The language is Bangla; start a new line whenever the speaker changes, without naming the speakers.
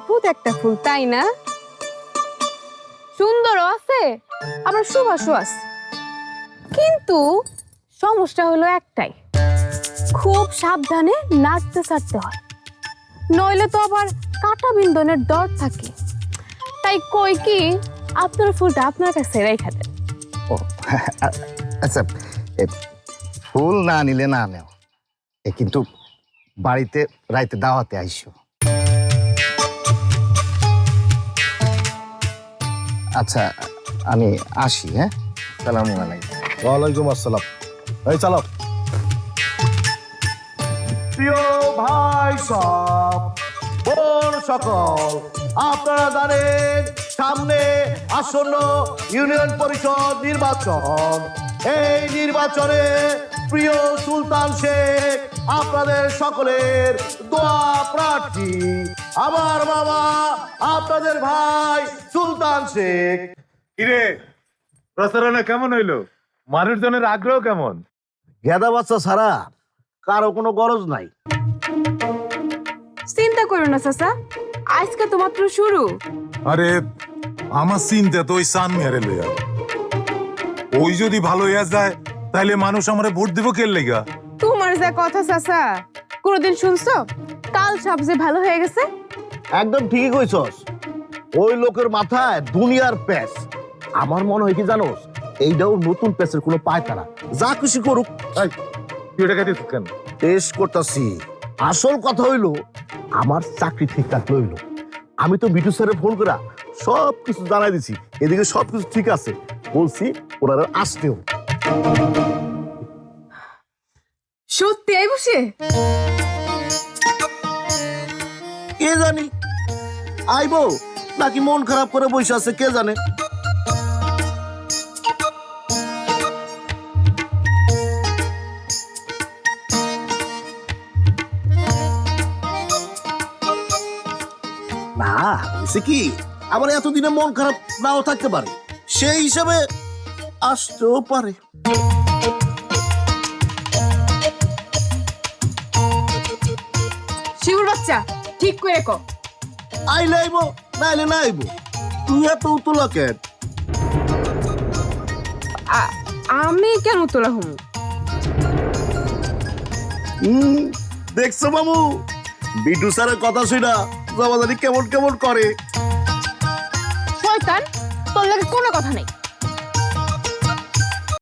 অদ্ভুত একটা ফুল, তাই না? সুন্দরও আছে, আবার সুবাসও আছে। কিন্তু সমস্যা হলো একটাই, খুব সাবধানে নাড়তে চাড়তে হয়, নইলে তো আবার কাঁটা বিন্ধনের ডর থাকে। তাই কই কি আপনার ফুলটা আপনার কাছে রেখে দেন।
ও আচ্ছা, ফুল না নিলে না নেও, কিন্তু বাড়িতে রাইতে দাওয়াতে আইসো। আচ্ছা, আমি আসি। হ্যাঁ, সালামু আলাইকুম।
ওয়ালাইকুম আসসালাম। এই চালো। প্রিয় ভাই সব, বোন সকল, আপনারা জানেন সামনে আসন্ন ইউনিয়ন পরিষদ নির্বাচন। এই নির্বাচনে প্রিয় সুলতান শেখ আপনাদের সকলের দোয়া প্রার্থী। আমার বাবা আপনাদের ভাই সুলতান শেখ।
কিরে, প্রচারণা কেমন হইলো? মানুষজনের আগ্রহ কেমন?
গেদা বাচ্চা ছাড়া কারো কোনো গরজ নাই।
চিন্তা করো না চাচা, আজকে তো মাত্র শুরু।
আরে আমার চিন্তা তো ওই সান মেরে লইয়া, ওই যদি ভালো হইয়া যায় তাহলে মানুষ আমারে ভোট দিব কে লেগা?
তোমার যা কথা চাচা, কোনোদিন শুনছো কাল সাপ যে ভালো হয়ে গেছে?
একদম ঠিকই কইছস, ওই লোকের মাথায় দুনিয়ার প্যাস। আমার মনে হয় কি জানোস, এইটাও নতুন প্যাসের কোনো পায়তারা, যা খুশি করুক।
এই, তুই এটা খাইতে কেন?
টেস্ট করতেছি। আসল কথা হইলো আমার চাকরি ঠিকঠাক লইলো। আমি তো বিটু স্যারের ফোন করা সব কিছু জানাই দিছি, এদিকে সবকিছু ঠিক আছে বলছি, ওনারা আসতেও।
সত্যি আই বসে
কে জানি আইবো নাকি মন খারাপ করে বসে আছে কে জানে। না হয়েছে কি, আমার এতদিনে মন খারাপ নাও থাকতে পারে, সেই হিসাবে আসতেও পারে।
শিবুর বাচ্চা ঠিক করে কো,
আইলে আইবো নাইলে না আইবো, তুই এত উতলা কেন?
আমি কেন তোলা হুম?
দেখছো মামু, বিটু স্যারের কথা শুনা জবাদারি কেমন কেমন করে।
শয়তান, তোর লাগে কোনো কথা নেই।